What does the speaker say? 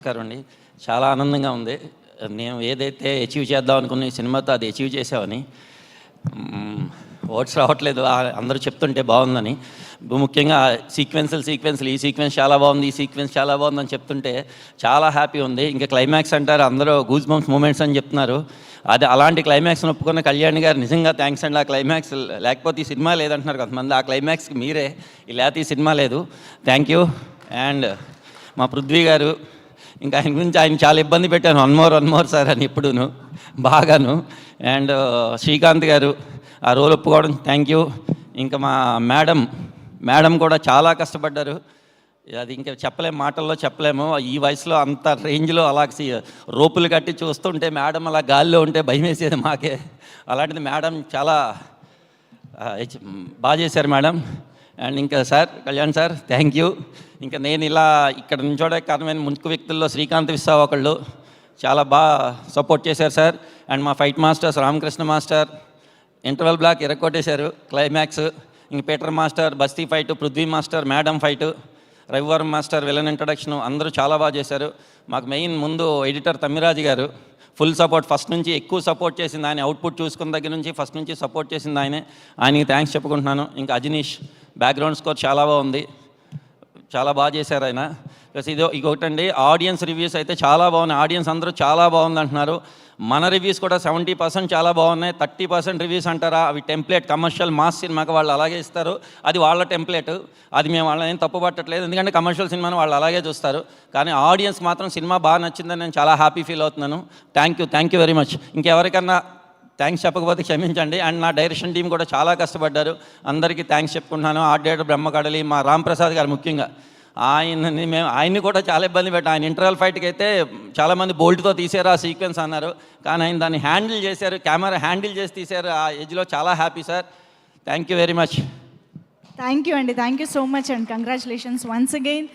నమస్కారం అండి. చాలా ఆనందంగా ఉంది. నేను ఏదైతే అచీవ్ చేద్దాం అనుకున్న ఈ సినిమాతో అది అచీవ్ చేసామని. వర్డ్స్ రావట్లేదు అందరూ చెప్తుంటే బాగుందని. ముఖ్యంగా సీక్వెన్స్లు ఈ సీక్వెన్స్ చాలా బాగుంది, ఈ సీక్వెన్స్ చాలా బాగుందని చెప్తుంటే చాలా హ్యాపీ ఉంది. ఇంకా క్లైమాక్స్ అంటారు, అందరూ గూస్ బంప్స్ మూమెంట్స్ అని చెప్తున్నారు. అది అలాంటి క్లైమాక్స్ని ఒప్పుకున్న కళ్యాణ్ గారు నిజంగా థ్యాంక్స్ అండి. ఆ క్లైమాక్స్ లేకపోతే ఈ సినిమా లేదంటున్నారు కొంతమంది. ఆ క్లైమాక్స్కి మీరే, లేకపోతే ఈ సినిమా లేదు. Thank you. అండ్ మా పృథ్వీ గారు, ఇంకా ఆయన గురించి ఆయన చాలా ఇబ్బంది పెట్టాను, వన్ మోర్ సార్ అని ఎప్పుడూను బాగాను. అండ్ శ్రీకాంత్ గారు ఆ రోల్ ఒప్పుకోవడం థ్యాంక్ యూ. ఇంకా మా మేడం కూడా చాలా కష్టపడ్డారు. అది ఇంకా చెప్పలేము, మాటల్లో చెప్పలేము. ఈ వయసులో అంత రేంజ్లో అలా రోపులు కట్టి చూస్తుంటే మేడం అలా గాల్లో ఉంటే భయం వేసేది మాకే. అలాంటిది మేడం చాలా బాగా చేశారు మేడం. అండ్ ఇంకా sir Kalyan sir thank you. ఇంకా నేను ఇలా ఇక్కడ నుంచోడే కారణమైన ముఖ్య వ్యక్తుల్లో శ్రీకాంత్ విశ్వా ఒకళ్ళు చాలా బాగా సపోర్ట్ చేశారు సార్. అండ్ మా fight masters Ramakrishna master interval block ఎరగొట్టేశారు. క్లైమాక్స్ ఇంక పీటర్ మాస్టర్ బస్తీ fight, Prithvi master madam fight, Ravivaram master villain introduction అందరూ చాలా బాగా చేశారు. మాకు మెయిన్ ముందు ఎడిటర్ తమ్మిరాజు గారు ఫుల్ సపోర్ట్, ఫస్ట్ నుంచి ఎక్కువ సపోర్ట్ చేసింది ఆయన. అవుట్పుట్ చూసుకున్న దగ్గర నుంచి ఫస్ట్ నుంచి సపోర్ట్ చేసింది ఆయనే. ఆయనకి థ్యాంక్స్ చెప్పుకుంటున్నాను. ఇంకా అజనీష్ బ్యాక్గ్రౌండ్ స్కోర్ చాలా బాగుంది, చాలా బాగా చేశారు ఆయన. ప్లస్ ఇంకొకటండి, ఆడియన్స్ రివ్యూస్ అయితే చాలా బాగున్నాయి. ఆడియన్స్ అందరూ చాలా బాగుంది అంటున్నారు. మన రివ్యూస్ కూడా 70% చాలా బాగున్నాయి. 30% రివ్యూస్ అంటారా, అవి టెంప్లెట్ కమర్షియల్ మాస్ సినిమాకి వాళ్ళు అలాగే ఇస్తారు. అది వాళ్ళ టెంప్లెట్, అది మేము వాళ్ళని ఏం తప్పు పట్టట్లేదు, ఎందుకంటే కమర్షియల్ సినిమాని వాళ్ళు అలాగే చూస్తారు. కానీ ఆడియన్స్ మాత్రం సినిమా బాగా నచ్చిందని నేను చాలా హ్యాపీ ఫీల్ అవుతున్నాను. Thank you very much. ఇంకెవరికన్నా థ్యాంక్స్ చెప్పకపోతే క్షమించండి. అండ్ నా డైరెక్షన్ టీం కూడా చాలా కష్టపడ్డారు, అందరికీ థ్యాంక్స్ చెప్పుకుంటున్నాను. ఆర్ట్ డైరెక్టర్ బ్రహ్మకడలి, మా రాంప్రసాద్ గారు ముఖ్యంగా, ఆయన్ని కూడా చాలా ఇబ్బంది పెట్టాం. ఆయన ఇంటర్వల్ ఫైట్కి అయితే చాలామంది బోల్ట్తో తీసారు ఆ సీక్వెన్స్ అన్నారు, కానీ ఆయన దాన్ని హ్యాండిల్ చేశారు, కెమెరా హ్యాండిల్ చేసి తీశారు. ఆ ఏజ్లో చాలా happy sir. Thank you very much. Thank you అండి. Thank you so much and congratulations once again.